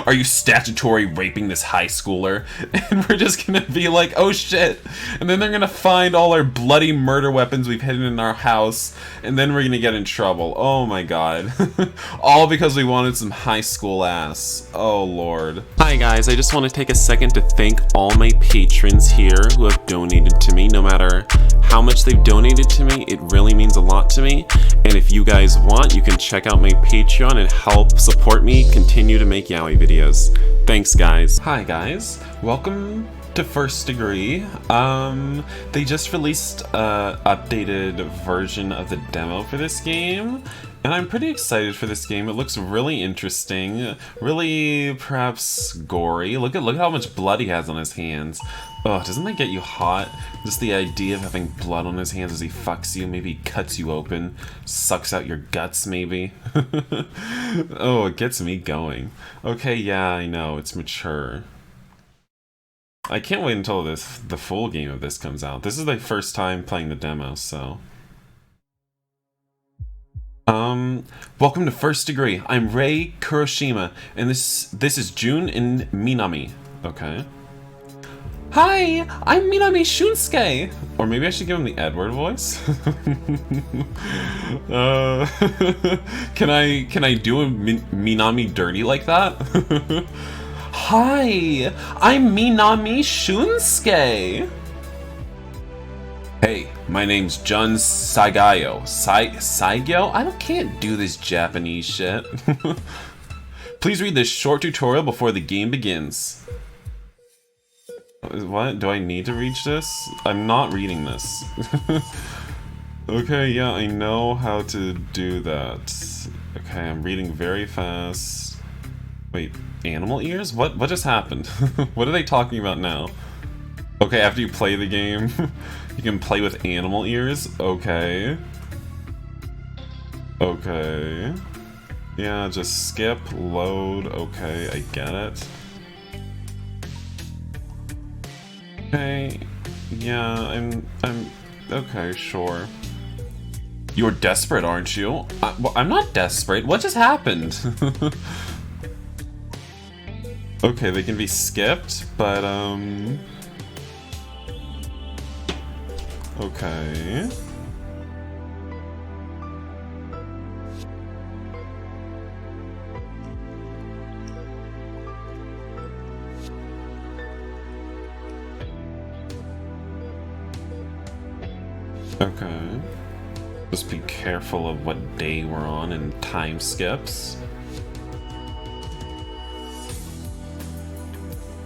Are you statutory raping this high schooler? And we're just gonna be like, oh shit. And then they're gonna find all our bloody murder weapons we've hidden in our house, and then we're gonna get in trouble. Oh my god. All because we wanted some high school ass. Oh lord. Hi guys, I just want to take a second to thank all my patrons here who have donated to me. No matter how much they've donated to me, it really means a lot to me. And if you guys want, you can check out my Patreon and help support me continue to make yaoi videos. Thanks guys. Hi guys, welcome to First Degree. They just released a updated version of the demo for this game, and I'm pretty excited for this game. It looks really interesting, really perhaps gory. Look at how much blood he has on his hands. Oh, doesn't that get you hot? Just the idea of having blood on his hands as he fucks you, maybe cuts you open, sucks out your guts maybe. Oh, it gets me going. Okay, yeah, I know, it's mature. I can't wait until the full game of this comes out. This is my first time playing the demo, so... welcome to First Degree. I'm Rei Kuroshima, and this is Jun and Minami. Okay. Hi, I'm Minami Shunsuke! Or maybe I should give him the Edward voice? Can I do a Minami dirty like that? Hi, I'm Minami Shunsuke! Hey, my name's Jun Saigayo. Saigyo? I can't do this Japanese shit. Please read this short tutorial before the game begins. What? Do I need to reach this? I'm not reading this. Okay, yeah, I know how to do that. Okay, I'm reading very fast. Wait, animal ears? What just happened? What are they talking about now? Okay, after you play the game, you can play with animal ears? Okay. Okay. Yeah, just skip, load, okay, I get it. Okay, yeah, I'm okay, sure. You're desperate, aren't you? Well, I'm not desperate. What just happened? Okay, they can be skipped, but, okay. Okay. Just be careful of what day we're on and time skips.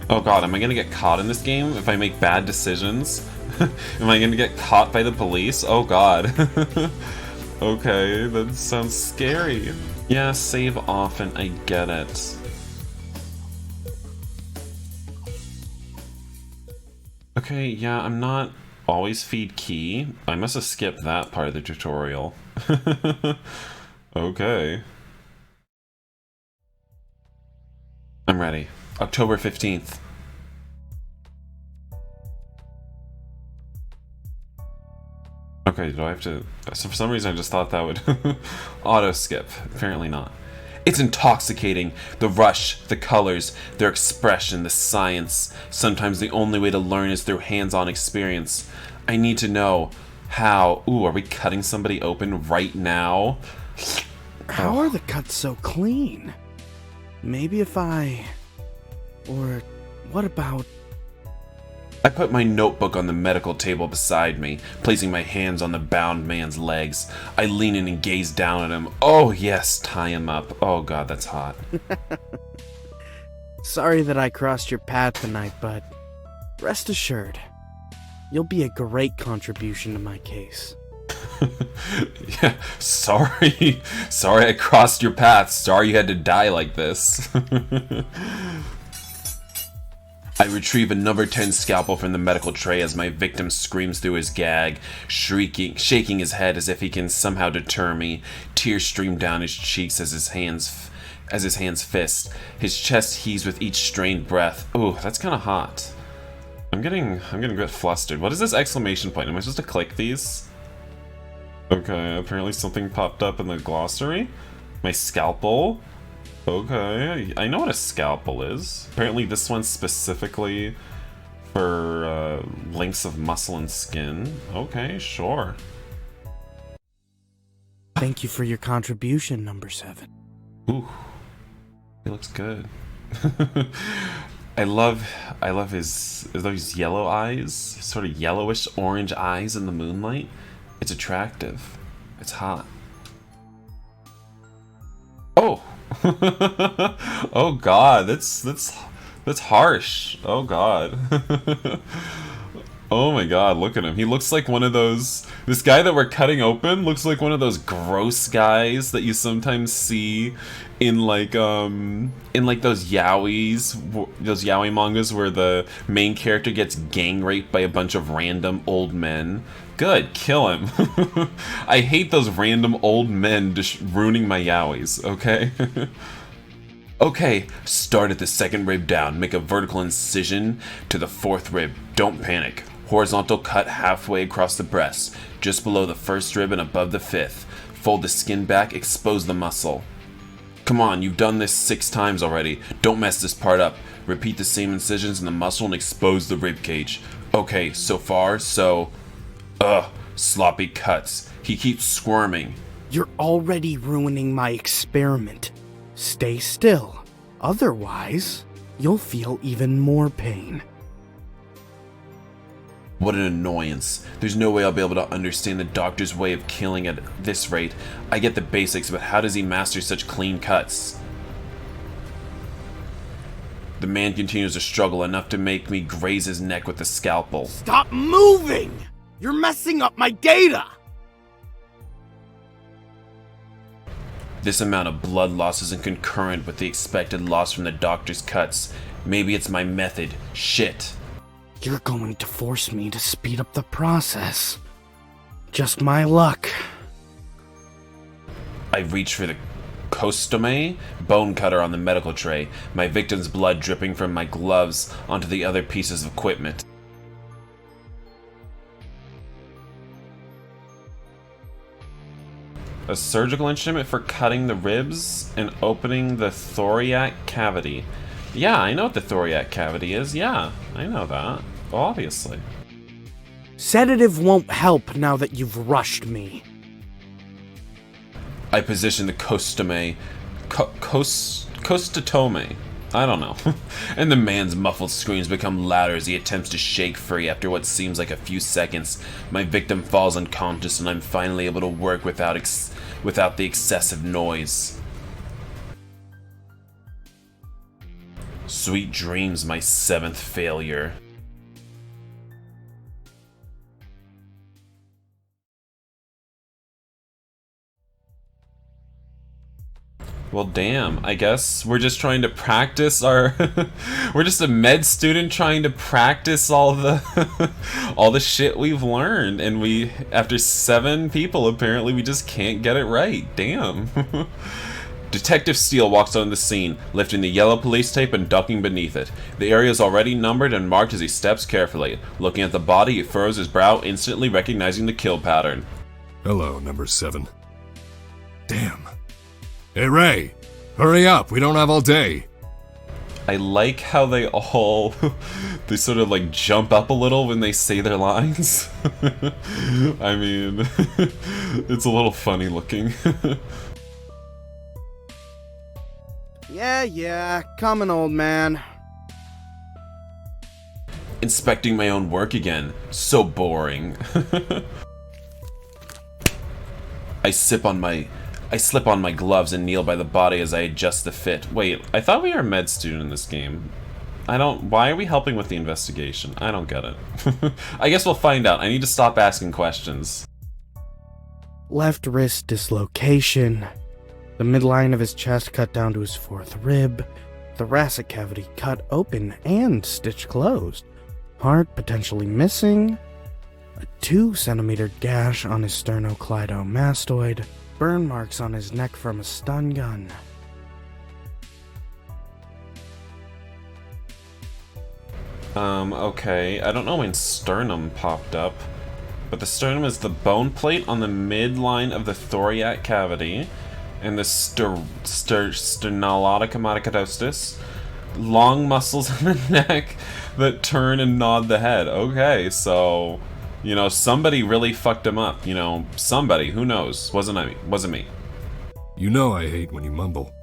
Oh god, am I gonna get caught in this game if I make bad decisions? Am I gonna get caught by the police? Oh god. Okay, that sounds scary. Yeah, save often, I get it. Okay, yeah, I'm not always feed key. I must have skipped that part of the tutorial. Okay. I'm ready. October 15th. Okay, do I have to... So for some reason I just thought that would auto skip. Apparently not. It's intoxicating. The rush, the colors, their expression, the science. Sometimes the only way to learn is through hands-on experience. I need to know how... Ooh, are we cutting somebody open right now? How are the cuts so clean? Maybe if I... Or what about... I put my notebook on the medical table beside me, placing my hands on the bound man's legs. I lean in and gaze down at him. Oh yes, tie him up. Oh god, that's hot. Sorry that I crossed your path tonight, but rest assured, you'll be a great contribution to my case. Yeah, sorry. Sorry I crossed your path. Sorry you had to die like this. I retrieve a number 10 scalpel from the medical tray as my victim screams through his gag, shaking his head as if he can somehow deter me. Tears stream down his cheeks as his hands fist. His chest heaves with each strained breath. Ooh, that's kind of hot. I'm getting a bit flustered. What is this exclamation point? Am I supposed to click these? Okay, apparently something popped up in the glossary. My scalpel. Okay, I know what a scalpel is. Apparently this one's specifically for lengths of muscle and skin. Okay, sure. Thank you for your contribution, number 7. Ooh, he looks good. I love his yellow eyes, sort of yellowish orange eyes in the moonlight. It's attractive. It's hot. Oh, oh God, that's harsh. Oh God. Oh my God, look at him. He looks like one of those... This guy that we're cutting open looks like one of those gross guys that you sometimes see in like those yaoi mangas where the main character gets gang raped by a bunch of random old men. Good, kill him. I hate those random old men just ruining my yaois, okay? Okay, start at the second rib down. Make a vertical incision to the 4th rib. Don't panic. Horizontal cut halfway across the breast, just below the 1st rib and above the 5th. Fold the skin back, expose the muscle. Come on, you've done this 6 times already. Don't mess this part up. Repeat the same incisions in the muscle and expose the rib cage. Okay, so far, so... sloppy cuts. He keeps squirming. You're already ruining my experiment. Stay still. Otherwise, you'll feel even more pain. What an annoyance. There's no way I'll be able to understand the doctor's way of killing at this rate. I get the basics, but how does he master such clean cuts? The man continues to struggle enough to make me graze his neck with the scalpel. Stop moving! You're messing up my data! This amount of blood loss isn't concurrent with the expected loss from the doctor's cuts. Maybe it's my method. Shit. You're going to force me to speed up the process. Just my luck. I reach for the costome bone cutter on the medical tray, my victim's blood dripping from my gloves onto the other pieces of equipment. A surgical instrument for cutting the ribs and opening the thoracic cavity. Yeah, I know what the thoracic cavity is. Yeah, I know that. Obviously. Sedative won't help now that you've rushed me. I position the costome. Costotome. I don't know. And the man's muffled screams become louder as he attempts to shake free. After what seems like a few seconds, my victim falls unconscious and I'm finally able to work without the excessive noise. Sweet dreams, my 7th failure. Well, damn, I guess we're just trying to practice our... We're just a med student trying to practice all the... all the shit we've learned, and we... After 7 people, apparently, we just can't get it right. Damn. Detective Steele walks on the scene, lifting the yellow police tape and ducking beneath it. The area is already numbered and marked as he steps carefully. Looking at the body, he furrows his brow, instantly recognizing the kill pattern. Hello, number 7. Damn. Hey, Ray! Hurry up, we don't have all day! I like how they all... they sort of like jump up a little when they say their lines. I mean... it's a little funny looking. Yeah, coming, old man. Inspecting my own work again. So boring. I slip on my gloves and kneel by the body as I adjust the fit. Wait, I thought we were a med student in this game. Why are we helping with the investigation? I don't get it. I guess we'll find out. I need to stop asking questions. Left wrist dislocation. The midline of his chest cut down to his 4th rib. Thoracic cavity cut open and stitched closed. Heart potentially missing. A 2-centimeter gash on his sternocleidomastoid. Burn marks on his neck from a stun gun. Okay. I don't know when sternum popped up, but the sternum is the bone plate on the midline of the thoracic cavity. and the sternolatomatosis, long muscles in the neck that turn and nod the head. Okay, so, you know, somebody really fucked him up. You know, somebody, who knows? Wasn't me. You know I hate when you mumble.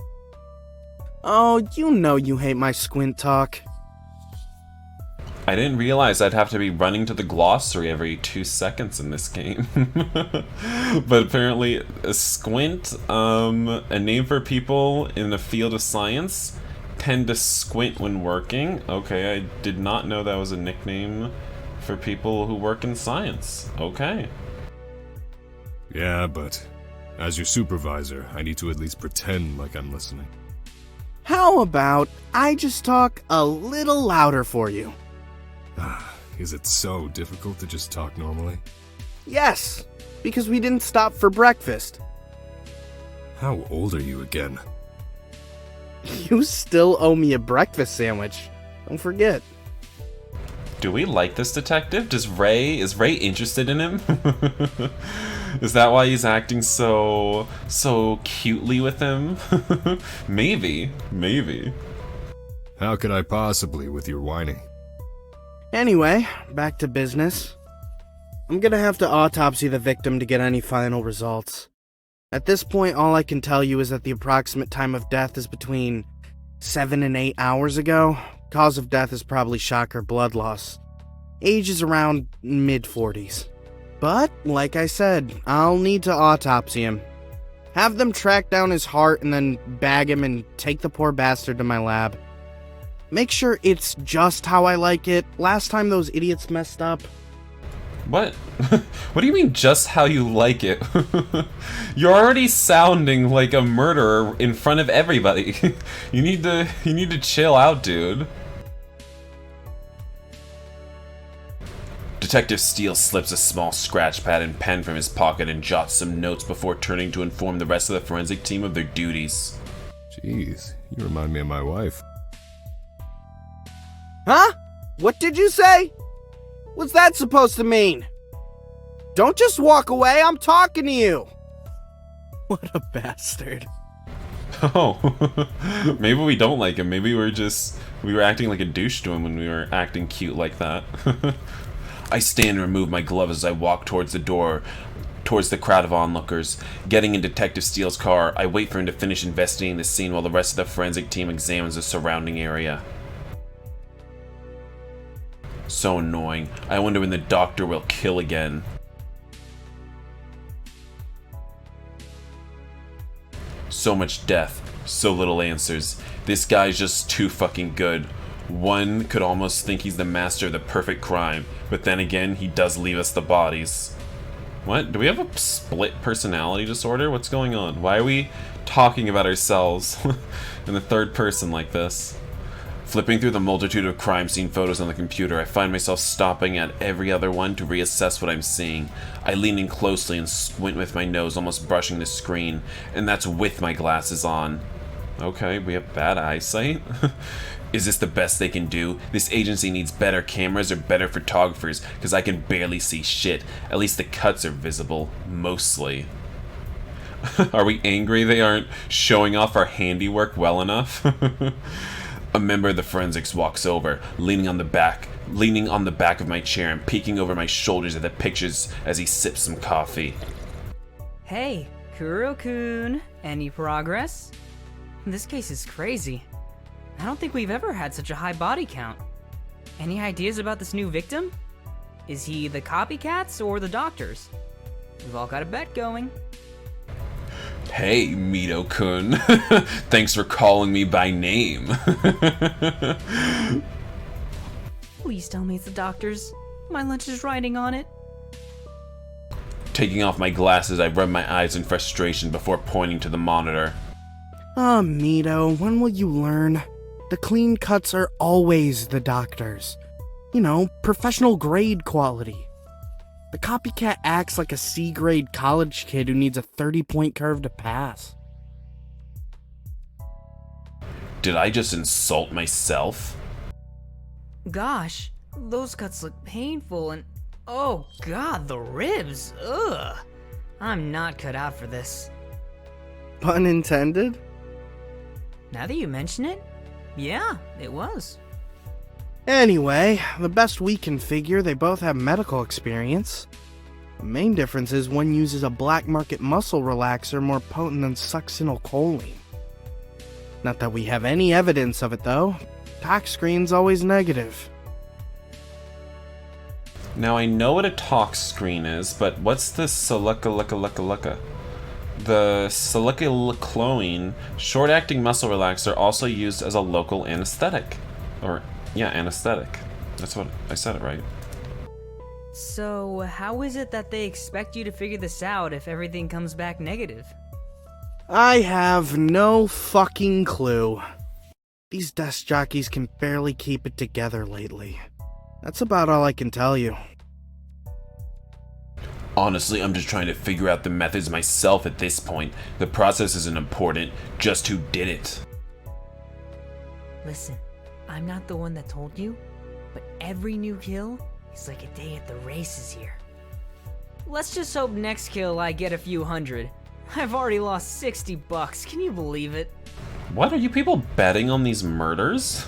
Oh, you know you hate my squint talk. I didn't realize I'd have to be running to the glossary every 2 seconds in this game. But apparently, a squint, a name for people in the field of science, tend to squint when working. Okay, I did not know that was a nickname for people who work in science. Okay. Yeah, but as your supervisor, I need to at least pretend like I'm listening. How about I just talk a little louder for you? Is it so difficult to just talk normally? Yes, because we didn't stop for breakfast. How old are you again? You still owe me a breakfast sandwich. Don't forget. Do we like this detective? Is Ray interested in him? Is that why he's acting so cutely with him? Maybe. How could I possibly with your whining? Anyway, back to business. I'm gonna have to autopsy the victim to get any final results. At this point, all I can tell you is that the approximate time of death is between 7 and 8 hours ago. Cause of death is probably shock or blood loss. Age is around mid-40s. But, like I said, I'll need to autopsy him. Have them track down his heart and then bag him and take the poor bastard to my lab. Make sure it's just how I like it. Last time those idiots messed up. What? What do you mean just how you like it? You're already sounding like a murderer in front of everybody. You need to chill out, dude. Detective Steele slips a small scratch pad and pen from his pocket and jots some notes before turning to inform the rest of the forensic team of their duties. Jeez, you remind me of my wife. Huh? What did you say? What's that supposed to mean? Don't just walk away, I'm talking to you! What a bastard. Oh, maybe we don't like him. Maybe we were acting like a douche to him when we were acting cute like that. I stand and remove my glove as I walk towards the door, towards the crowd of onlookers. Getting in Detective Steele's car, I wait for him to finish investigating the scene while the rest of the forensic team examines the surrounding area. So annoying. I wonder when the doctor will kill again. So much death, so little answers. This guy's just too fucking good. One could almost think he's the master of the perfect crime, but then again, he does leave us the bodies. What? Do we have a split personality disorder? What's going on? Why are we talking about ourselves in the third person like this? Flipping through the multitude of crime scene photos on the computer, I find myself stopping at every other one to reassess what I'm seeing. I lean in closely and squint with my nose, almost brushing the screen, and that's with my glasses on. Okay, we have bad eyesight? Is this the best they can do? This agency needs better cameras or better photographers, because I can barely see shit. At least the cuts are visible, mostly. Are we angry they aren't showing off our handiwork well enough? A member of the forensics walks over, leaning on the back of my chair and peeking over my shoulders at the pictures as he sips some coffee. Hey, Kuro-kun, any progress? This case is crazy. I don't think we've ever had such a high body count. Any ideas about this new victim? Is he the copycats or the doctors? We've all got a bet going. Hey, Mito-kun. Thanks for calling me by name. Please tell me it's the doctors. My lunch is riding on it. Taking off my glasses, I rub my eyes in frustration before pointing to the monitor. Mito, when will you learn? The clean cuts are always the doctors. You know, professional grade quality. The copycat acts like a C-grade college kid who needs a 30-point curve to pass. Did I just insult myself? Gosh, those cuts look painful and... oh god, the ribs! Ugh! I'm not cut out for this. Pun intended? Now that you mention it, yeah, it was. Anyway, the best we can figure, they both have medical experience. The main difference is one uses a black market muscle relaxer more potent than succinylcholine. Not that we have any evidence of it though. Tox screen's always negative. Now I know what a tox screen is, but what's the silica? The silicylcholine short-acting muscle relaxer, also used as a local anesthetic. Anesthetic. That's what I said it right. So, how is it that they expect you to figure this out if everything comes back negative? I have no fucking clue. These desk jockeys can barely keep it together lately. That's about all I can tell you. Honestly, I'm just trying to figure out the methods myself at this point. The process isn't important, just who did it. Listen, I'm not the one that told you, but every new kill is like a day at the races here. Let's just hope next kill I get a few hundred. I've already lost $60, can you believe it? What are you people betting on these murders?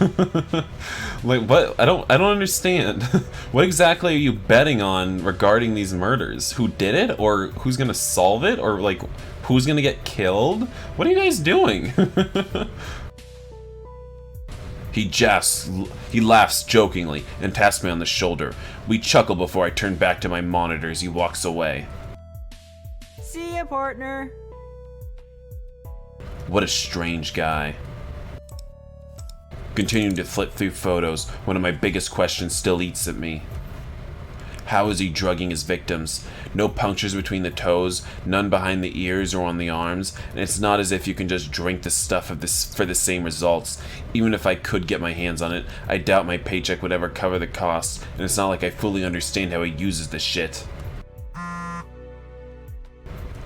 Like what? I don't understand. What exactly are you betting on regarding these murders? Who did it, or who's gonna solve it, or like who's gonna get killed? What are you guys doing? He laughs jokingly and taps me on the shoulder. We chuckle before I turn back to my monitors. He walks away. See ya, partner. What a strange guy. Continuing to flip through photos, one of my biggest questions still eats at me. How is he drugging his victims? No punctures between the toes, none behind the ears or on the arms, and it's not as if you can just drink the stuff for the same results. Even if I could get my hands on it, I doubt my paycheck would ever cover the costs, and it's not like I fully understand how he uses the shit.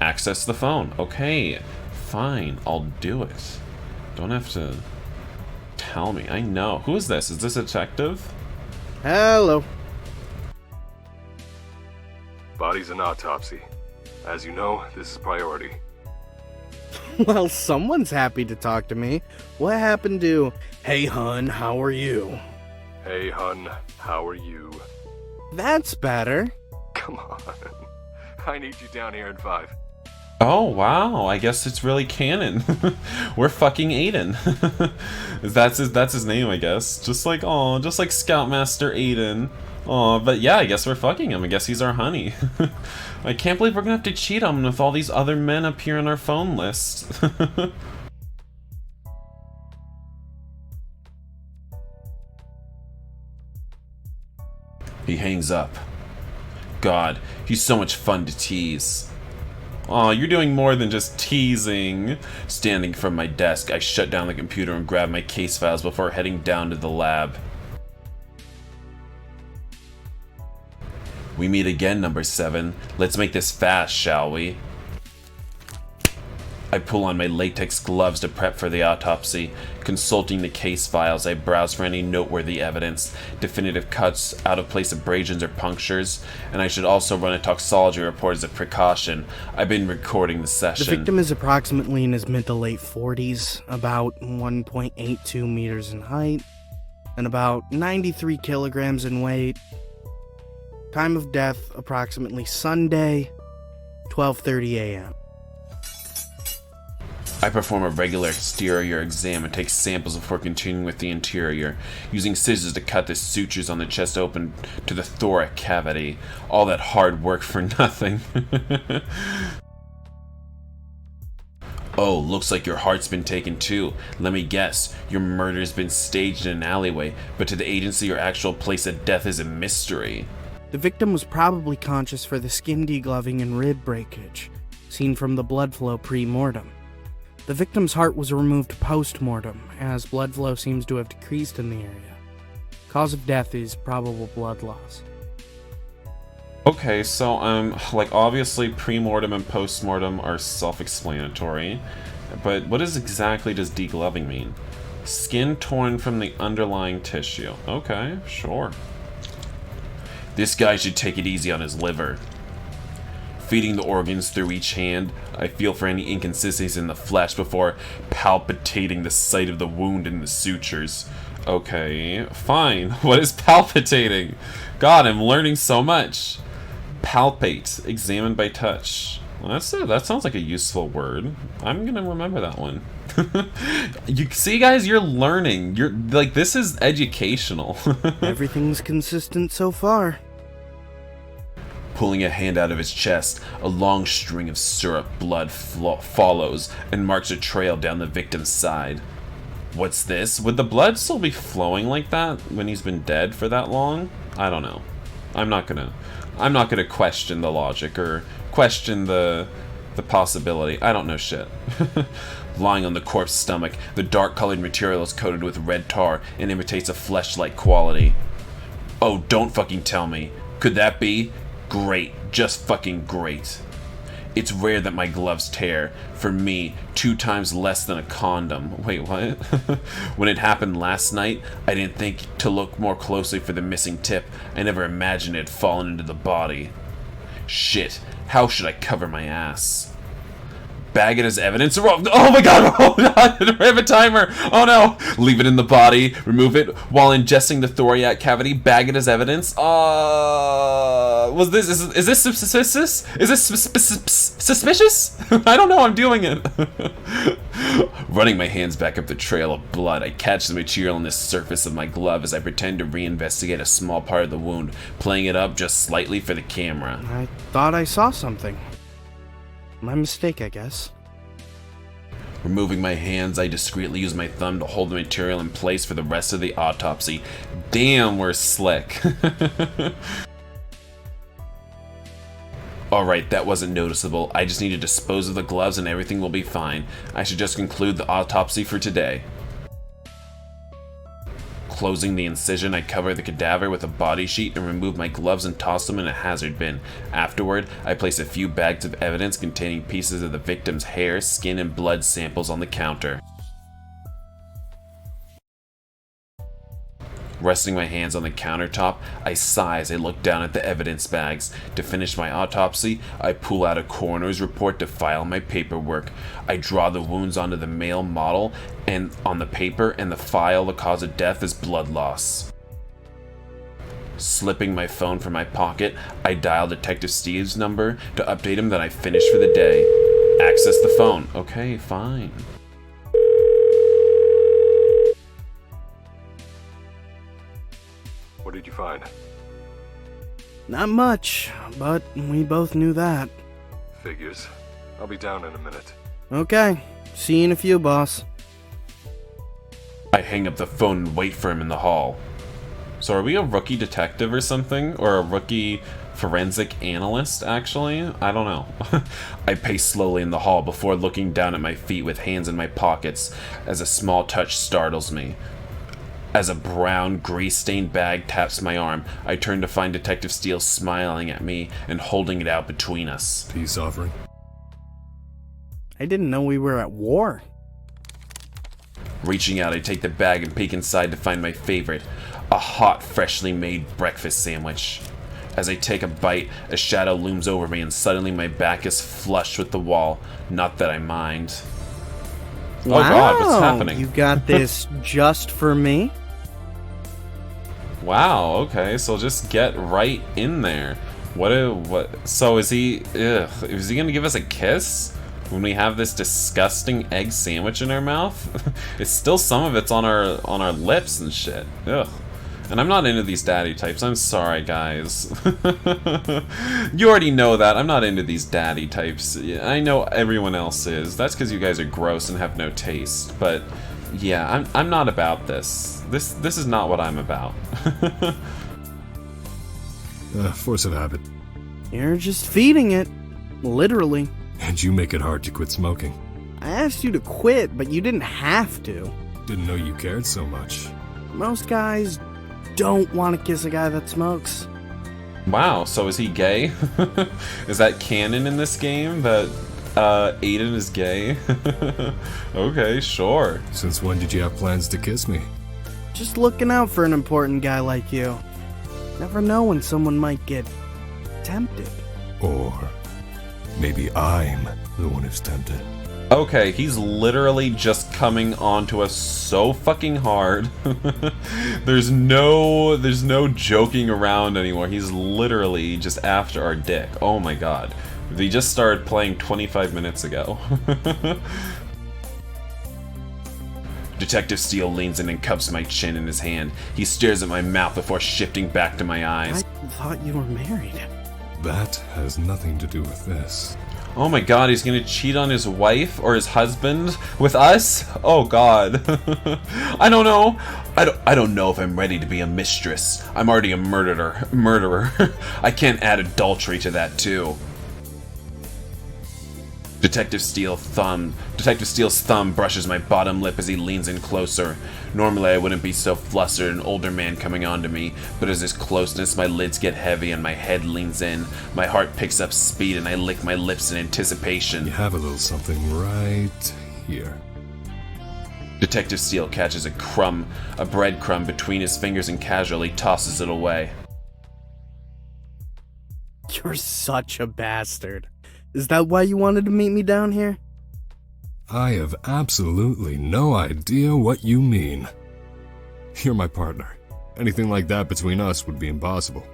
Access the phone. Okay, fine, I'll do it. Don't have to tell me. I know. Who is this? Is this a detective? Hello. Body's an autopsy. As you know, this is priority. Well, someone's happy to talk to me. What happened to, hey hun, how are you? Hey, hun, how are you? That's better. Come on. I need you down here in 5. Oh, wow. I guess it's really canon. We're fucking Aiden. That's his name, I guess. Just like Scoutmaster Aiden. Oh, but yeah, I guess we're fucking him. I guess he's our honey. I can't believe we're gonna have to cheat on him with all these other men up here on our phone list. He hangs up. God, he's so much fun to tease. Aw, you're doing more than just teasing. Standing from my desk, I shut down the computer and grab my case files before heading down to the lab. We meet again, number 7. Let's make this fast, shall we? I pull on my latex gloves to prep for the autopsy. Consulting the case files, I browse for any noteworthy evidence, definitive cuts, out-of-place abrasions or punctures, and I should also run a toxology report as a precaution. I've been recording the session. The victim is approximately in his mid to late 40s, about 1.82 meters in height, and about 93 kilograms in weight. Time of death, approximately Sunday, 12:30 a.m. I perform a regular exterior exam and take samples before continuing with the interior, using scissors to cut the sutures on the chest open to the thoracic cavity. All that hard work for nothing. Oh, looks like your heart's been taken too. Let me guess, your murder's been staged in an alleyway, but to the agency your actual place of death is a mystery. The victim was probably conscious for the skin degloving and rib breakage, seen from the blood flow pre-mortem. The victim's heart was removed post-mortem, as blood flow seems to have decreased in the area. Cause of death is probable blood loss. Okay, so like obviously pre-mortem and post-mortem are self-explanatory, but what exactly does degloving mean? Skin torn from the underlying tissue. Okay, sure. This guy should take it easy on his liver. Feeding the organs through each hand, I feel for any inconsistencies in the flesh before palpitating the site of the wound and the sutures. Okay, fine. What is palpitating? God, I'm learning so much. Palpate, examine by touch. Well, that sounds like a useful word. I'm gonna remember that one. You see, guys, you're learning. You're like, this is educational. Everything's consistent so far. Pulling a hand out of his chest, a long string of syrup blood follows and marks a trail down the victim's side. What's this? Would the blood still be flowing like that when he's been dead for that long? I don't know. I'm not gonna question the logic or question the possibility. I don't know shit. Lying on the corpse's stomach, the dark-colored material is coated with red tar and imitates a flesh-like quality. Oh, don't fucking tell me. Could that be? Great. Just fucking great. It's rare that my gloves tear. For me, 2 times less than a condom. Wait, what? When it happened last night, I didn't think to look more closely for the missing tip. I never imagined it had fallen into the body. Shit. How should I cover my ass? Bag it as evidence. Oh my god! Oh god! I have a timer! Oh no! Leave it in the body. Remove it while ingesting the thoracic cavity. Bag it as evidence. Is this suspicious? Is this suspicious? I don't know. I'm doing it. Running my hands back up the trail of blood, I catch the material on the surface of my glove as I pretend to reinvestigate a small part of the wound, playing it up just slightly for the camera. I thought I saw something. My mistake, I guess. Removing my hands, I discreetly use my thumb to hold the material in place for the rest of the autopsy. Damn, we're slick. Alright, that wasn't noticeable. I just need to dispose of the gloves and everything will be fine. I should just conclude the autopsy for today. Closing the incision, I cover the cadaver with a body sheet and remove my gloves and toss them in a hazard bin. Afterward, I place a few bags of evidence containing pieces of the victim's hair, skin, and blood samples on the counter. Resting my hands on the countertop, I sigh as I look down at the evidence bags. To finish my autopsy, I pull out a coroner's report to file my paperwork. I draw the wounds onto the male model and on the paper and the file the cause of death is blood loss. Slipping my phone from my pocket, I dial Detective Steve's number to update him that I finished for the day. Access the phone. Okay, fine. What did you find? Not much, but we both knew that. Figures. I'll be down in a minute. Okay, see you in a few, boss. I hang up the phone and wait for him in the hall. So are we a rookie detective or something? Or a rookie forensic analyst, actually? I don't know. I pace slowly in the hall before looking down at my feet with hands in my pockets as a small touch startles me. As a brown, grease-stained bag taps my arm, I turn to find Detective Steele smiling at me and holding it out between us. Peace offering. I didn't know we were at war. Reaching out, I take the bag and peek inside to find my favorite, a hot, freshly made breakfast sandwich. As I take a bite, a shadow looms over me and suddenly my back is flush with the wall. Not that I mind. Wow, oh god, what's happening? You got this just for me? Wow, okay, so just get right in there. So is he gonna give us a kiss? When we have this disgusting egg sandwich in our mouth? It's still some of it's on our lips and shit. Ugh. And I'm not into these daddy types. I'm sorry, guys. You already know that. I'm not into these daddy types. I know everyone else is. That's because you guys are gross and have no taste. But yeah, I'm not about this. This is not what I'm about. Force of habit. You're just feeding it. Literally. And you make it hard to quit smoking. I asked you to quit, but you didn't have to. Didn't know you cared so much. Most guys don't want to kiss a guy that smokes. Wow, so is he gay? Is that canon in this game, that Aiden is gay? Okay, sure. Since when did you have plans to kiss me? Just looking out for an important guy like you. Never know when someone might get tempted. Or Maybe I'm the one who's tempted. Okay, he's literally just coming onto us so fucking hard. There's no joking around anymore. He's literally just after our dick. Oh my god. They just started playing 25 minutes ago. Detective Steele leans in and cups my chin in his hand. He stares at my mouth before shifting back to my eyes. I thought you were married. That has nothing to do with this. Oh my god, he's gonna cheat on his wife or his husband with us? Oh god. I don't know. I don't know if I'm ready to be a mistress. I'm already a murderer. I can't add adultery to that too. Detective Steele's thumb brushes my bottom lip as he leans in closer. Normally I wouldn't be so flustered, an older man coming on to me, but as his closeness, my lids get heavy and my head leans in. My heart picks up speed and I lick my lips in anticipation. You have a little something right here. Detective Steele catches a breadcrumb between his fingers and casually tosses it away. You're such a bastard. Is that why you wanted to meet me down here? I have absolutely no idea what you mean. You're my partner. Anything like that between us would be impossible.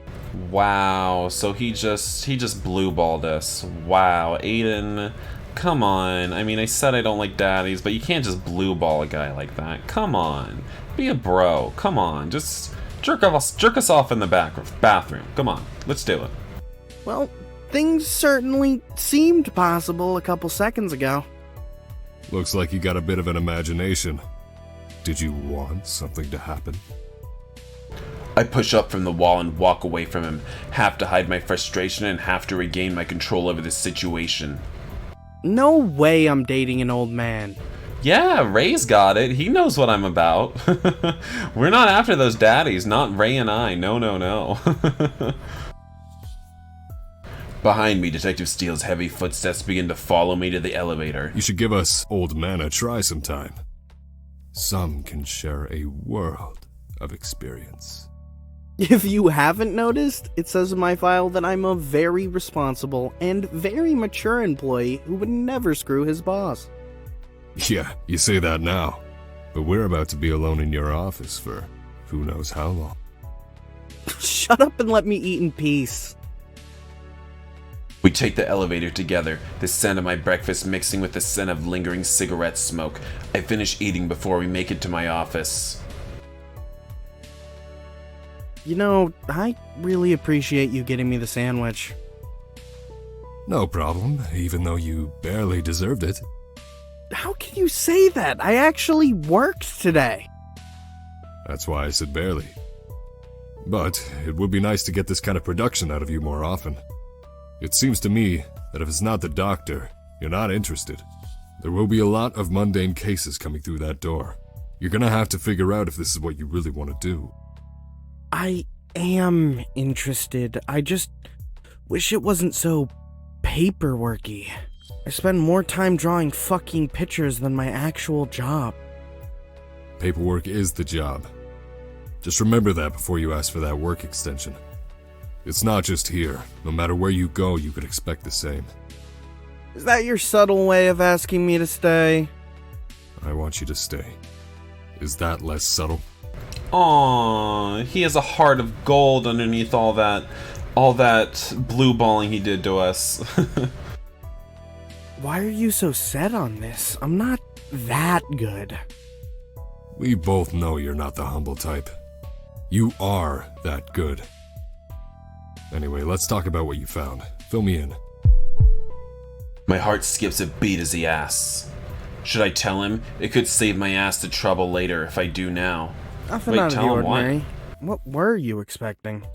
Wow, so he just blue-balled us. Wow, Aiden, come on. I mean, I said I don't like daddies, but you can't just blue-ball a guy like that. Come on. Be a bro. Come on. Just jerk us off in the bathroom. Come on. Let's do it. Well, things certainly seemed possible a couple seconds ago. Looks like you got a bit of an imagination. Did you want something to happen? I push up from the wall and walk away from him, half to hide my frustration and half to regain my control over the situation. No way I'm dating an old man. Yeah, Ray's got it. He knows what I'm about. We're not after those daddies, not Ray and I. No. Behind me, Detective Steele's heavy footsteps begin to follow me to the elevator. You should give us old man a try sometime. Some can share a world of experience. If you haven't noticed, it says in my file that I'm a very responsible and very mature employee who would never screw his boss. Yeah, you say that now. But we're about to be alone in your office for who knows how long. Shut up and let me eat in peace. We take the elevator together, the scent of my breakfast mixing with the scent of lingering cigarette smoke. I finish eating before we make it to my office. You know, I really appreciate you getting me the sandwich. No problem, even though you barely deserved it. How can you say that? I actually worked today. That's why I said barely. But it would be nice to get this kind of production out of you more often. It seems to me that if it's not the doctor, you're not interested. There will be a lot of mundane cases coming through that door. You're gonna have to figure out if this is what you really want to do. I am interested. I just wish it wasn't so paperworky. I spend more time drawing fucking pictures than my actual job. Paperwork is the job. Just remember that before you ask for that work extension. It's not just here. No matter where you go, you could expect the same. Is that your subtle way of asking me to stay? I want you to stay. Is that less subtle? Aww, he has a heart of gold underneath all that blue balling he did to us. Why are you so set on this? I'm not that good. We both know you're not the humble type. You are that good. Anyway, let's talk about what you found. Fill me in. My heart skips a beat as he asks. Should I tell him? It could save my ass the trouble later if I do now. Nothing Wait, out of the tell him ordinary. What were you expecting?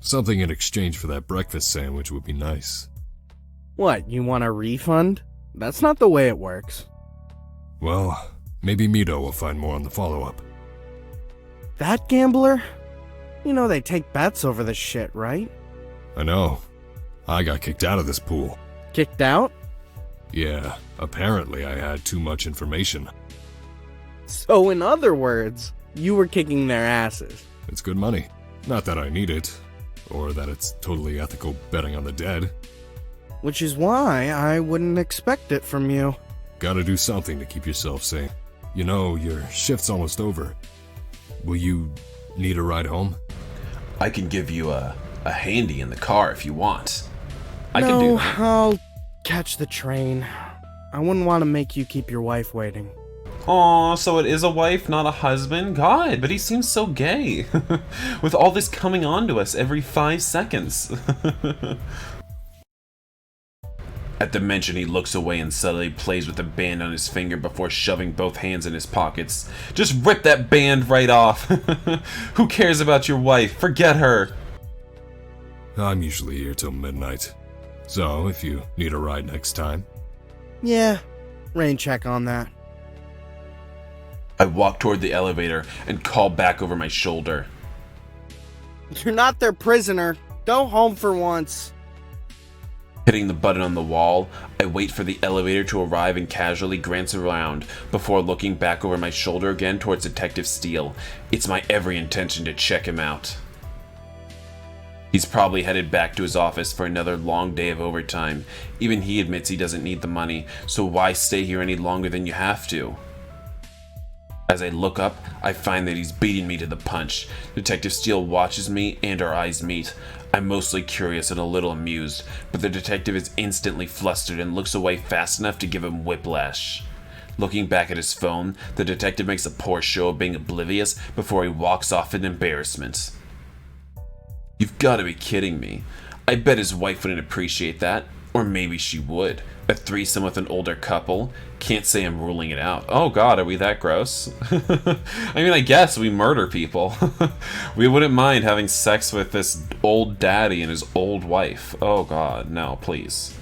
Something in exchange for that breakfast sandwich would be nice. What, you want a refund? That's not the way it works. Well, maybe Mito will find more on the follow-up. That gambler? You know they take bets over this shit, right? I know. I got kicked out of this pool. Kicked out? Yeah, apparently I had too much information. So in other words, you were kicking their asses. It's good money. Not that I need it, or that it's totally ethical betting on the dead. which is why I wouldn't expect it from you. Gotta do something to keep yourself sane. You know, your shift's almost over. Will you need a ride home? I can give you a handy in the car if you want. I no, can do that. I'll catch the train. I wouldn't want to make you keep your wife waiting. Aw, so it is a wife, not a husband? God, but he seems so gay. With all this coming on to us every 5 seconds. At the mention, he looks away and subtly plays with the band on his finger before shoving both hands in his pockets. Just rip that band right off. Who cares about your wife? Forget her. I'm usually here till midnight. So, if you need a ride next time. Yeah, rain check on that. I walk toward the elevator and call back over my shoulder. You're not their prisoner. Go home for once. Hitting the button on the wall, I wait for the elevator to arrive and casually glance around before looking back over my shoulder again towards Detective Steele. It's my every intention to check him out. He's probably headed back to his office for another long day of overtime. Even he admits he doesn't need the money, so why stay here any longer than you have to? As I look up, I find that he's beating me to the punch. Detective Steele watches me and our eyes meet. I'm mostly curious and a little amused, but the detective is instantly flustered and looks away fast enough to give him whiplash. Looking back at his phone, the detective makes a poor show of being oblivious before he walks off in embarrassment. You've got to be kidding me. I bet his wife wouldn't appreciate that. Or maybe she would. A threesome with an older couple? Can't say I'm ruling it out. Oh god, are we that gross? I mean, I guess we murder people. We wouldn't mind having sex with this old daddy and his old wife. Oh god, no, please.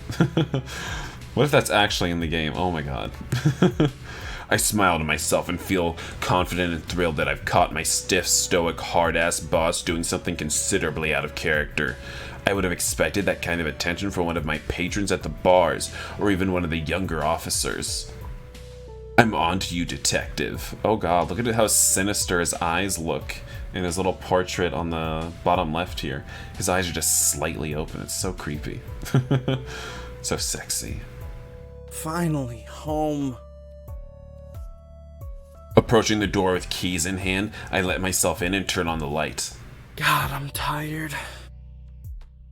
What if that's actually in the game? Oh my god. I smile to myself and feel confident and thrilled that I've caught my stiff, stoic, hard-ass boss doing something considerably out of character. I would have expected that kind of attention from one of my patrons at the bars, or even one of the younger officers. I'm on to you, detective. Oh god, look at how sinister his eyes look in his little portrait on the bottom left here. His eyes are just slightly open. It's so creepy. So sexy. Finally, home. Approaching the door with keys in hand, I let myself in and turn on the light. God, I'm tired.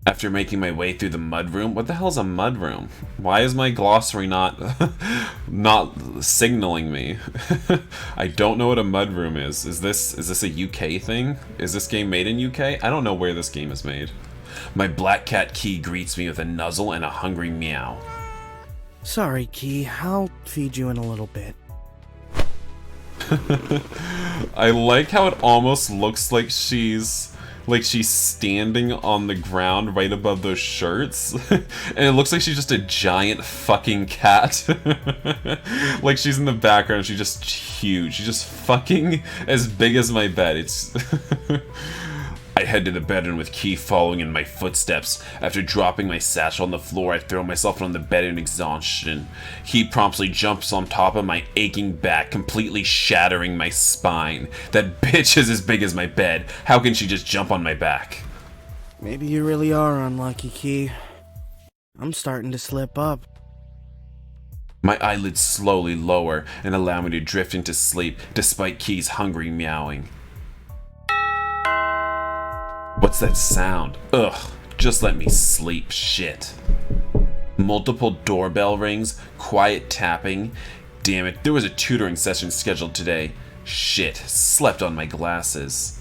After making my way through the mudroom, what the hell is a mudroom? Why is my glossary not signaling me? I don't know what a mudroom is. Is this a UK thing? Is this game made in UK? I don't know where this game is made. My black cat Key greets me with a nuzzle and a hungry meow. Sorry, Key. I'll feed you in a little bit. I like how it almost looks like she's standing on the ground right above those shirts. And it looks like she's just a giant fucking cat. Like she's in the background, she's just huge. She's just fucking as big as my bed. It's I head to the bedroom with Key following in my footsteps. After dropping my satchel on the floor, I throw myself on the bed in exhaustion. He promptly jumps on top of my aching back, completely shattering my spine. That bitch is as big as my bed. How can she just jump on my back? Maybe you really are unlucky, Key. I'm starting to slip up. My eyelids slowly lower and allow me to drift into sleep, despite Key's hungry meowing. What's that sound? Ugh, just let me sleep, shit. Multiple doorbell rings, quiet tapping. Damn it, there was a tutoring session scheduled today. Shit, slept on my glasses.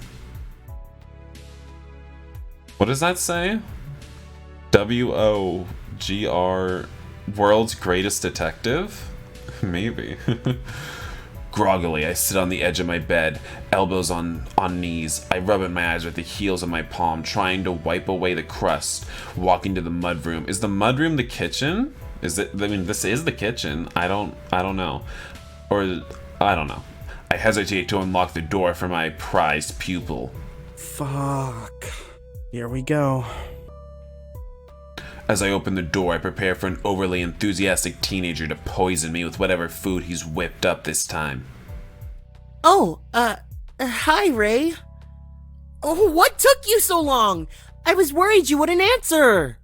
What does that say? WOGR, World's Greatest Detective? Maybe. Groggily, I sit on the edge of my bed, elbows on knees. I rub at my eyes with the heels of my palm, trying to wipe away the crust, walking to the mudroom. Is the mudroom the kitchen? Is it? I mean, this is the kitchen. I don't know. Or, I don't know. I hesitate to unlock the door for my prized pupil. Fuck. Here we go. As I open the door, I prepare for an overly enthusiastic teenager to poison me with whatever food he's whipped up this time. Hi, Ray. Oh, what took you so long? I was worried you wouldn't answer.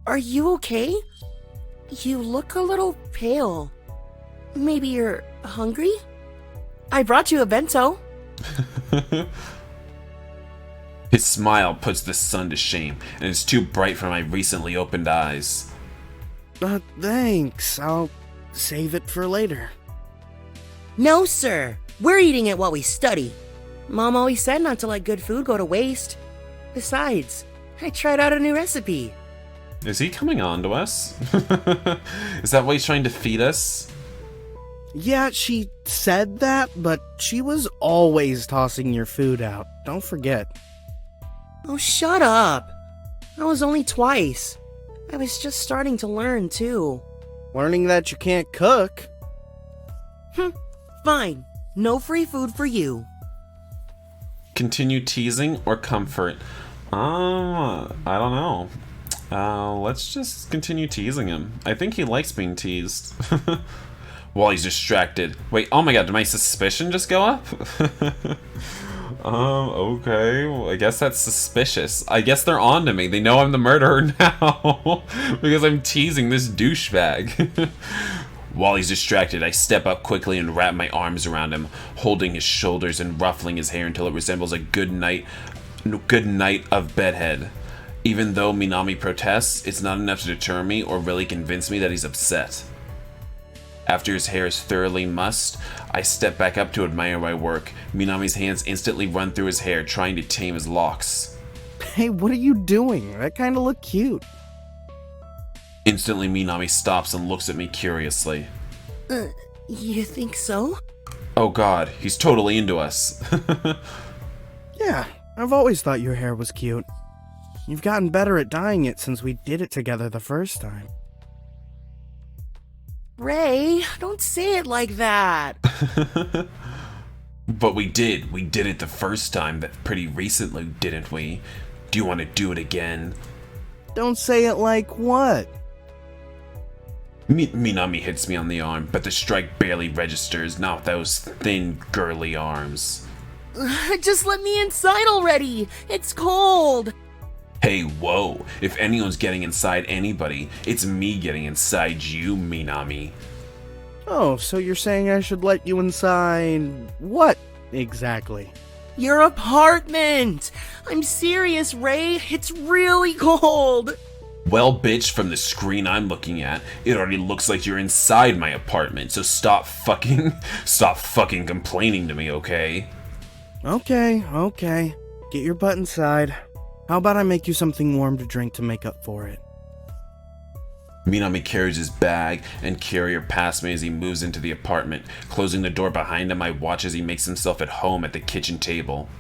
Are you okay? You look a little pale. Maybe you're hungry? I brought you a bento. His smile puts the sun to shame, and it's too bright for my recently opened eyes. Thanks. I'll save it for later. No, sir. We're eating it while we study. Mom always said not to let good food go to waste. Besides, I tried out a new recipe. Is he coming on to us? Is that why he's trying to feed us? Yeah, she said that, but she was always tossing your food out. Don't forget. Oh, shut up. I was only twice. I was just starting to learn, too. Learning that you can't cook. Fine. No free food for you. Continue teasing or comfort? I don't know. Let's just continue teasing him. I think he likes being teased. While he's distracted. Wait, oh my god, did my suspicion just go up? Okay. Well, I guess that's suspicious. I guess they're on to me. They know I'm the murderer now. Because I'm teasing this douchebag. While he's distracted, I step up quickly and wrap my arms around him, holding his shoulders and ruffling his hair until it resembles a good night of bedhead. Even though Minami protests, it's not enough to deter me or really convince me that he's upset. After his hair is thoroughly mussed, I step back up to admire my work. Minami's hands instantly run through his hair, trying to tame his locks. Hey, what are you doing? That kind of look cute. Instantly, Minami stops and looks at me curiously. You think so? Oh god, he's totally into us. Yeah, I've always thought your hair was cute. You've gotten better at dyeing it since we did it together the first time. Ray, don't say it like that. But we did. We did it the first time, that pretty recently, didn't we? Do you want to do it again? Don't say it like what? Minami hits me on the arm, but the strike barely registers, not with those thin, girly arms. Just let me inside already. It's cold. Hey, whoa. If anyone's getting inside anybody, it's me getting inside you, Minami. Oh, so you're saying I should let you inside what exactly? Your apartment. I'm serious, Ray. It's really cold. Well, bitch, from the screen I'm looking at, it already looks like you're inside my apartment, so stop fucking complaining to me, okay? Okay. Get your butt inside. How about I make you something warm to drink to make up for it? Minami carries his bag and carrier past me as he moves into the apartment. Closing the door behind him, I watch as he makes himself at home at the kitchen table.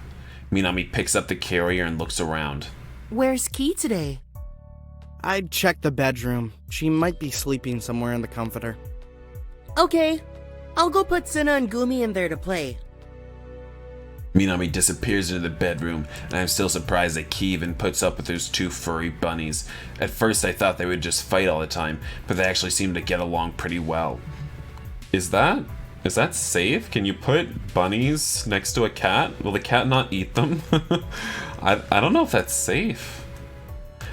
Minami picks up the carrier and looks around. Where's Key today? I'd check the bedroom. She might be sleeping somewhere in the comforter. Okay. I'll go put Senna and Gumi in there to play. Minami disappears into the bedroom, and I'm still surprised that Key even puts up with those two furry bunnies. At first I thought they would just fight all the time, but they actually seem to get along pretty well. Is that safe? Can you put bunnies next to a cat? Will the cat not eat them? I don't know if that's safe.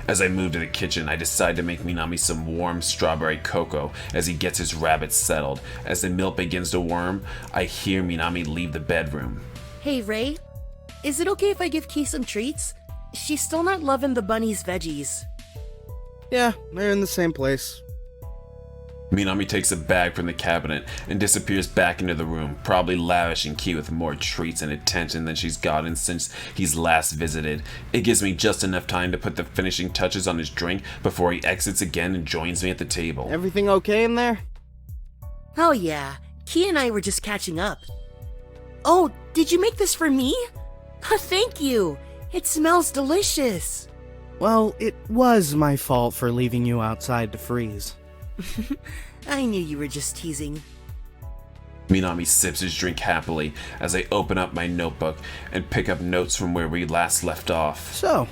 As I move to the kitchen, I decide to make Minami some warm strawberry cocoa as he gets his rabbits settled. As the milk begins to warm, I hear Minami leave the bedroom. Hey, Ray. Is it okay if I give Key some treats? She's still not loving the bunny's veggies. Yeah, they're in the same place. Minami takes a bag from the cabinet and disappears back into the room, probably lavishing Key with more treats and attention than she's gotten since he's last visited. It gives me just enough time to put the finishing touches on his drink before he exits again and joins me at the table. Everything okay in there? Oh yeah, Key and I were just catching up. Oh, did you make this for me? Thank you. It smells delicious. Well, it was my fault for leaving you outside to freeze. I knew you were just teasing. Minami sips his drink happily as I open up my notebook and pick up notes from where we last left off. So,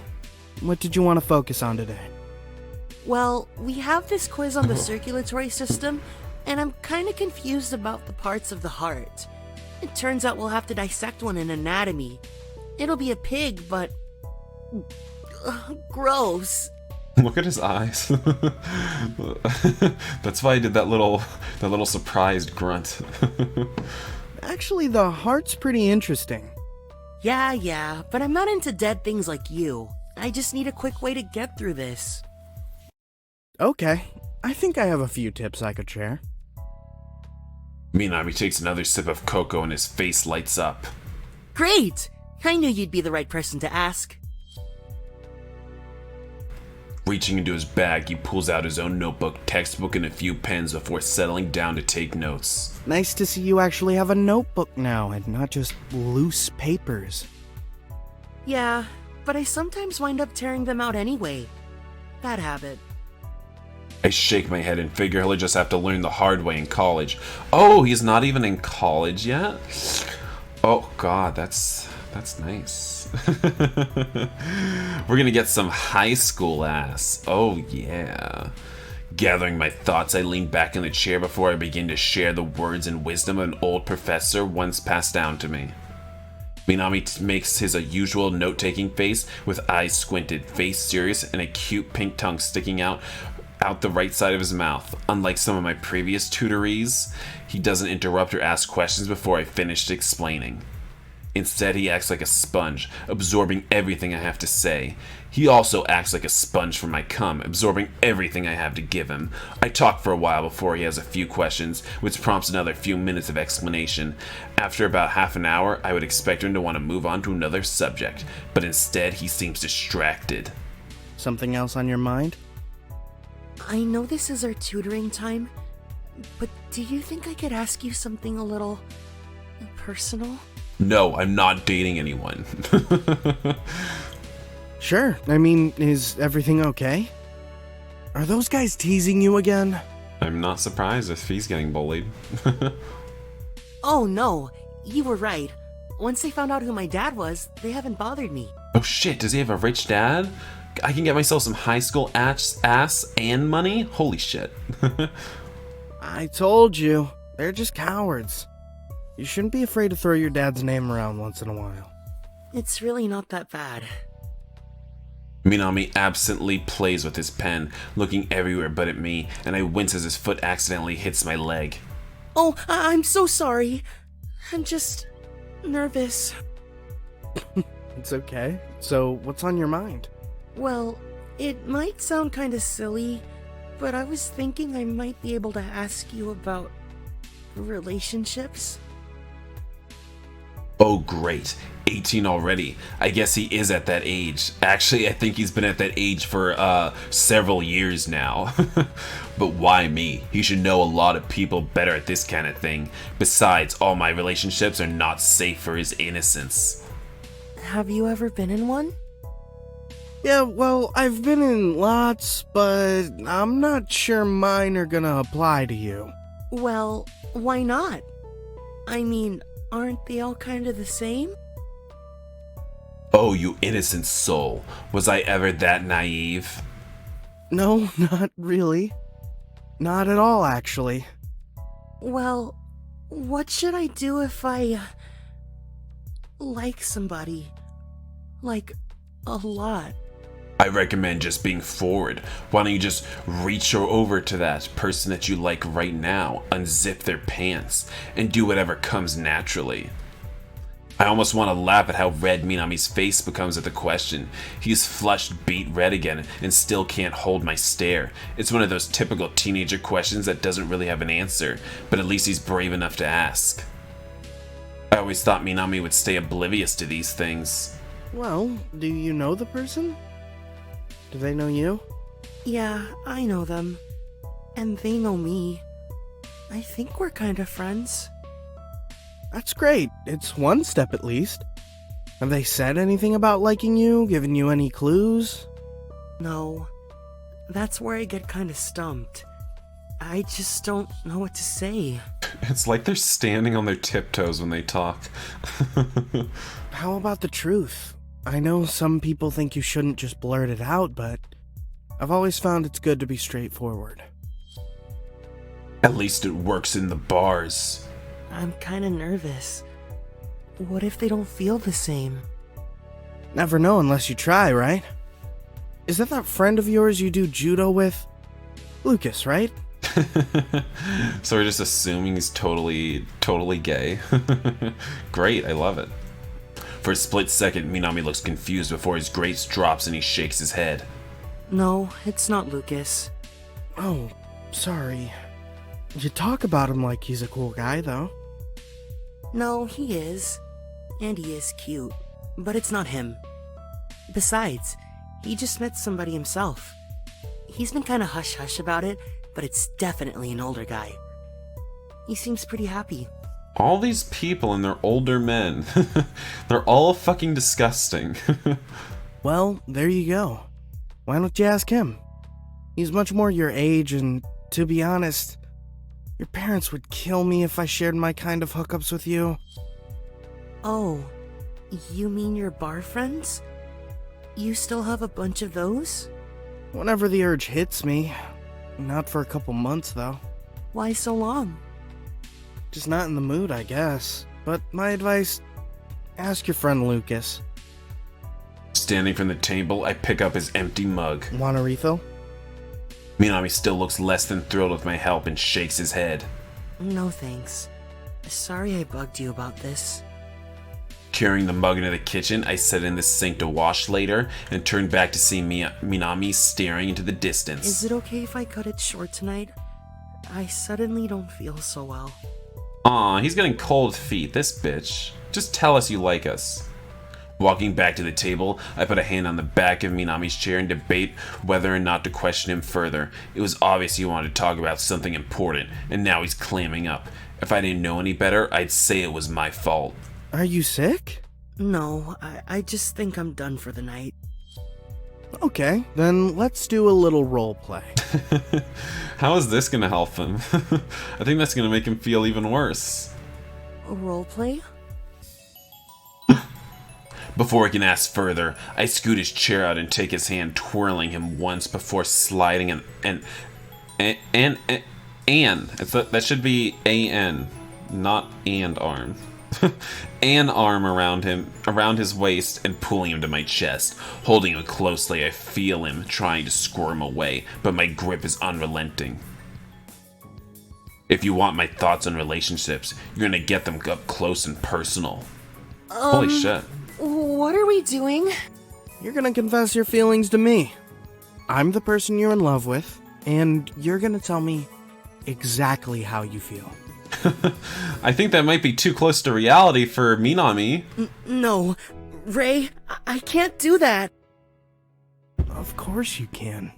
what did you want to focus on today? Well, we have this quiz on the circulatory system, and I'm kind of confused about the parts of the heart. It turns out we'll have to dissect one in anatomy. It'll be a pig, but... gross. Look at his eyes. That's why I did that little surprised grunt. Actually, the heart's pretty interesting. Yeah, but I'm not into dead things like you. I just need a quick way to get through this. Okay, I think I have a few tips I could share. Minami takes another sip of cocoa and his face lights up. Great! I knew you'd be the right person to ask. Reaching into his bag, he pulls out his own notebook, textbook, and a few pens before settling down to take notes. Nice to see you actually have a notebook now and not just loose papers. Yeah, but I sometimes wind up tearing them out anyway. Bad habit. I shake my head and figure he'll just have to learn the hard way in college. Oh, he's not even in college yet? Oh god, that's nice. We're gonna get some high school ass. Oh yeah. Gathering my thoughts, I lean back in the chair before I begin to share the words and wisdom of an old professor once passed down to me. Minami makes his usual note-taking face with eyes squinted, face serious, and a cute pink tongue sticking out the right side of his mouth. Unlike some of my previous tutorees, he doesn't interrupt or ask questions before I finished explaining. Instead, he acts like a sponge, absorbing everything I have to say. He also acts like a sponge for my cum, absorbing everything I have to give him. I talk for a while before he has a few questions, which prompts another few minutes of explanation. After about half an hour, I would expect him to want to move on to another subject, but instead he seems distracted. Something else on your mind? I know this is our tutoring time, but do you think I could ask you something a little personal? No, I'm not dating anyone. Sure, I mean, is everything okay? Are those guys teasing you again? I'm not surprised if he's getting bullied. Oh no, you were right. Once they found out who my dad was, they haven't bothered me. Oh shit, does he have a rich dad? I can get myself some high school ass and money? Holy shit. I told you, they're just cowards. You shouldn't be afraid to throw your dad's name around once in a while. It's really not that bad. Minami absently plays with his pen, looking everywhere but at me, and I wince as his foot accidentally hits my leg. Oh, I'm so sorry. I'm just nervous. It's okay. So, what's on your mind? Well, it might sound kind of silly, but I was thinking I might be able to ask you about relationships. Oh great, 18 already. I guess he is at that age. Actually, I think he's been at that age for several years now. But why me? He should know a lot of people better at this kind of thing. Besides, all my relationships are not safe for his innocence. Have you ever been in one? Yeah, well, I've been in lots, but I'm not sure mine are gonna apply to you. Well, why not? I mean, aren't they all kind of the same? Oh, you innocent soul. Was I ever that naive? No, not really. Not at all, actually. Well, what should I do if I like somebody? Like, a lot. I recommend just being forward. Why don't you just reach over to that person that you like right now, unzip their pants, and do whatever comes naturally. I almost want to laugh at how red Minami's face becomes at the question. He's flushed beet red again and still can't hold my stare. It's one of those typical teenager questions that doesn't really have an answer, but at least he's brave enough to ask. I always thought Minami would stay oblivious to these things. Well, do you know the person? Do they know you? Yeah, I know them. And they know me. I think we're kind of friends. That's great. It's one step at least. Have they said anything about liking you? Given you any clues? No. That's where I get kind of stumped. I just don't know what to say. It's like they're standing on their tiptoes when they talk. How about the truth? I know some people think you shouldn't just blurt it out, but I've always found it's good to be straightforward. At least it works in the bars. I'm kind of nervous. What if they don't feel the same? Never know unless you try, right? Is that friend of yours you do judo with? Lucas, right? So we're just assuming he's totally gay. Great, I love it. For a split second, Minami looks confused before his grace drops and he shakes his head. No, it's not Lucas. Oh, sorry. You talk about him like he's a cool guy, though. No, he is. And he is cute. But it's not him. Besides, he just met somebody himself. He's been kinda hush-hush about it, but it's definitely an older guy. He seems pretty happy. All these people and they're older men. They're all fucking disgusting. Well, there you go. Why don't you ask him? He's much more your age, and to be honest, your parents would kill me if I shared my kind of hookups with you. Oh, you mean your bar friends? You still have a bunch of those? Whenever the urge hits me. Not for a couple months, though. Why so long? Just not in the mood, I guess. But my advice, ask your friend Lucas. Standing from the table, I pick up his empty mug. Want a refill? Minami still looks less than thrilled with my help and shakes his head. No thanks. Sorry I bugged you about this. Carrying the mug into the kitchen, I set it in the sink to wash later and turned back to see Minami staring into the distance. Is it okay if I cut it short tonight? I suddenly don't feel so well. Aw, he's getting cold feet, this bitch. Just tell us you like us. Walking back to the table, I put a hand on the back of Minami's chair and debate whether or not to question him further. It was obvious he wanted to talk about something important, and now he's clamming up. If I didn't know any better, I'd say it was my fault. Are you sick? No, I just think I'm done for the night. Okay, then let's do a little role play. How is this gonna help him? I think that's gonna make him feel even worse. A roleplay? Before he can ask further, I scoot his chair out and take his hand, twirling him once before sliding that should be A-N, not and arm. An arm around his waist, and pulling him to my chest. Holding him closely, I feel him trying to squirm away, but my grip is unrelenting. If you want my thoughts on relationships, you're gonna get them up close and personal. Holy shit. What are we doing? You're gonna confess your feelings to me. I'm the person you're in love with, and you're gonna tell me exactly how you feel. I think that might be too close to reality for Minami. No, Ray, I can't do that. Of course you can.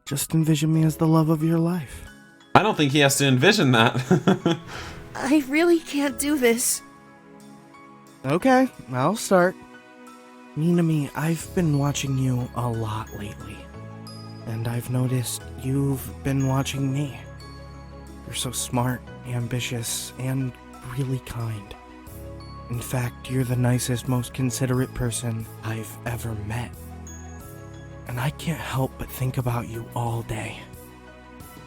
Just envision me as the love of your life. I don't think he has to envision that. I really can't do this. Okay, I'll start. Minami, I've been watching you a lot lately. And I've noticed you've been watching me. You're so smart, ambitious, and really kind. In fact, you're the nicest, most considerate person I've ever met. And I can't help but think about you all day.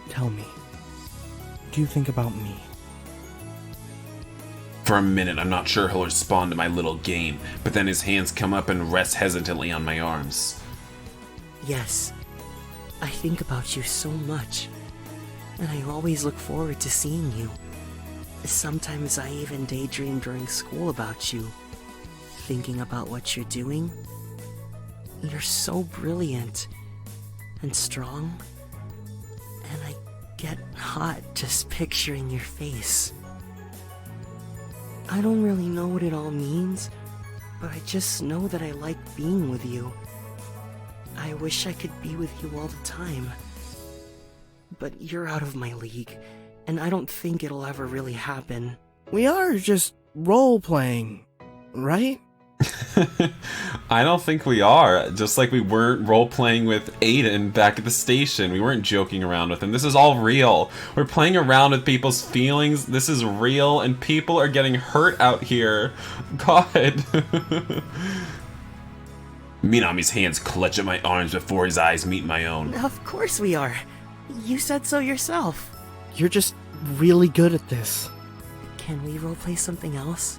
Tell me, do you think about me? For a minute, I'm not sure he'll respond to my little game, but then his hands come up and rest hesitantly on my arms. Yes, I think about you so much, and I always look forward to seeing you. Sometimes I even daydream during school about you, thinking about what you're doing. You're so brilliant and strong, and I get hot just picturing your face. I don't really know what it all means, but I just know that I like being with you. I wish I could be with you all the time. But you're out of my league, and I don't think it'll ever really happen. We are just role-playing, right? I don't think we are. Just like we weren't role-playing with Aiden back at the station. We weren't joking around with him. This is all real. We're playing around with people's feelings. This is real, and people are getting hurt out here. God. Minami's hands clutch at my arms before his eyes meet my own. Of course we are. You said so yourself. You're just really good at this. Can we roleplay something else?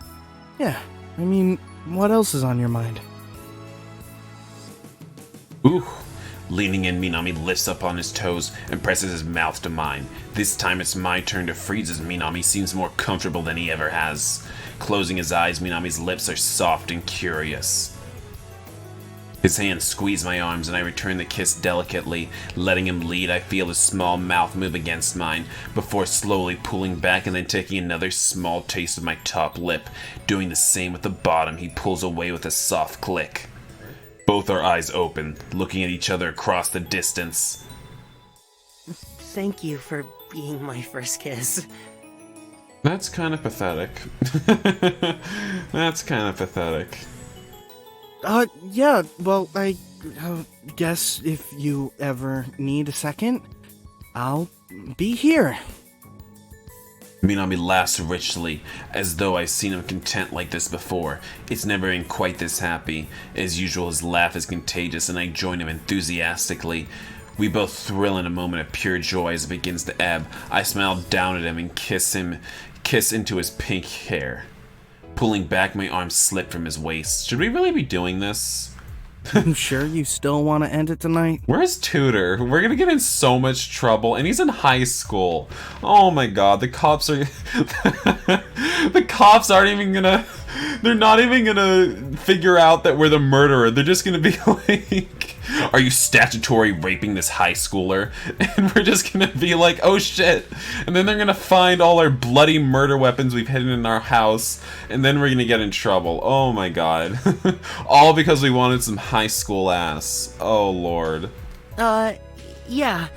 Yeah, I mean, what else is on your mind? Ooh. Leaning in, Minami lifts up on his toes and presses his mouth to mine. This time it's my turn to freeze as Minami seems more comfortable than he ever has. Closing his eyes, Minami's lips are soft and curious. His hands squeeze my arms and I return the kiss delicately. Letting him lead, I feel his small mouth move against mine, before slowly pulling back and then taking another small taste of my top lip. Doing the same with the bottom, he pulls away with a soft click. Both our eyes open, looking at each other across the distance. Thank you for being my first kiss. That's kind of pathetic. That's kind of pathetic. Yeah, well, I guess if you ever need a second, I'll be here. Minami laughs richly, as though I've seen him content like this before. It's never been quite this happy. As usual, his laugh is contagious, and I join him enthusiastically. We both thrill in a moment of pure joy as it begins to ebb. I smile down at him and kiss into his pink hair. Pulling back, my arms slip from his waist. Should we really be doing this? I'm sure you still want to end it tonight? Where's Tutor? We're gonna get in so much trouble, and he's in high school. Oh my god, the cops are... the cops aren't even gonna... They're not even gonna figure out that we're the murderer. They're just gonna be like... Are you statutory raping this high schooler? And we're just gonna be like, oh shit. And then they're gonna find all our bloody murder weapons we've hidden in our house, and then we're gonna get in trouble. Oh my god. All because we wanted some high school ass. Oh lord. Yeah.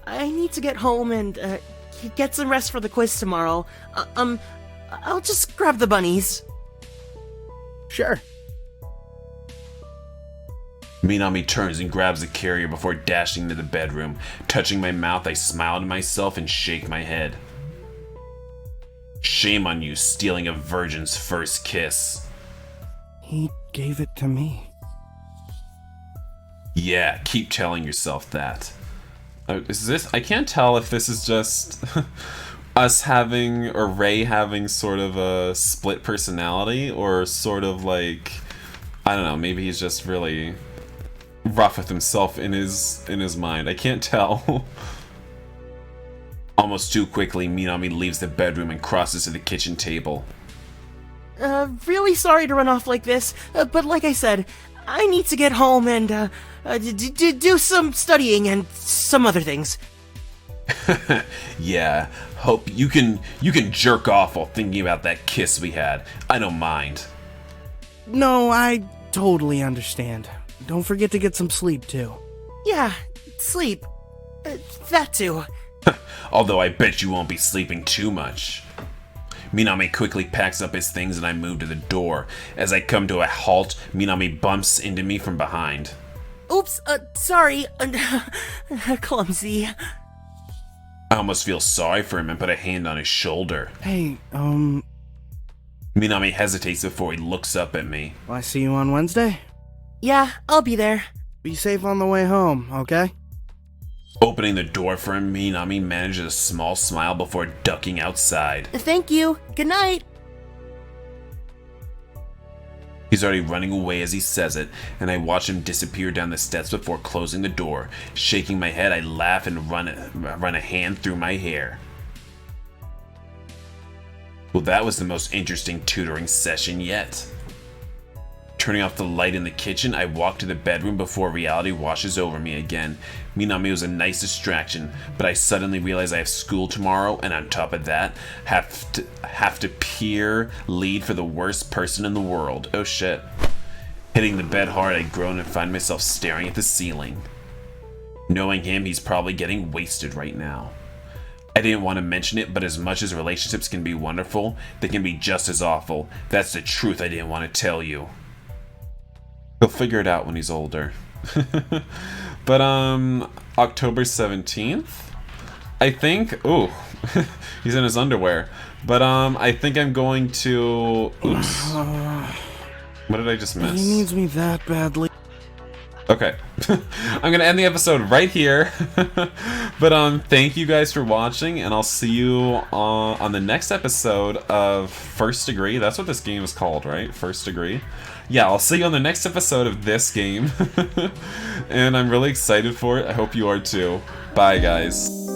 I need to get home and, get some rest for the quiz tomorrow. I'll just grab the bunnies. Sure. Minami turns and grabs the carrier before dashing into the bedroom. Touching my mouth, I smile to myself and shake my head. Shame on you, stealing a virgin's first kiss. He gave it to me. Yeah, keep telling yourself that. Is this... I can't tell if this is just us having, or Ray having sort of a split personality, or sort of like... I don't know, maybe he's just really... rough with himself in his mind. I can't tell. Almost too quickly, Minami leaves the bedroom and crosses to the kitchen table. Really sorry to run off like this, but like I said, I need to get home and, do some studying and some other things. Yeah, hope you can jerk off while thinking about that kiss we had. I don't mind. No, I totally understand. Don't forget to get some sleep, too. Yeah, sleep. That too. Although I bet you won't be sleeping too much. Minami quickly packs up his things and I move to the door. As I come to a halt, Minami bumps into me from behind. Oops, sorry. Clumsy. I almost feel sorry for him and put a hand on his shoulder. Hey, Minami hesitates before he looks up at me. will I see you on Wednesday? Yeah, I'll be there. Be safe on the way home, okay? Opening the door for him, Minami manages a small smile before ducking outside. Thank you. Good night. He's already running away as he says it, and I watch him disappear down the steps before closing the door. Shaking my head, I laugh and run a hand through my hair. Well, that was the most interesting tutoring session yet. Turning off the light in the kitchen, I walk to the bedroom before reality washes over me again. Minami was a nice distraction, but I suddenly realize I have school tomorrow, and on top of that, have to peer lead for the worst person in the world. Oh shit. Hitting the bed hard, I groan and find myself staring at the ceiling. Knowing him, he's probably getting wasted right now. I didn't want to mention it, but as much as relationships can be wonderful, they can be just as awful. That's the truth I didn't want to tell you. He'll figure it out when he's older. But, October 17th? I think... Ooh. He's in his underwear. But, I think I'm going to... Oops. What did I just miss? He needs me that badly. Okay. I'm gonna end the episode right here. But thank you guys for watching, and I'll see you on the next episode of First Degree. That's what this game is called, right? First Degree. Yeah, I'll see you on the next episode of this game. And I'm really excited for it. I hope you are too. Bye, guys.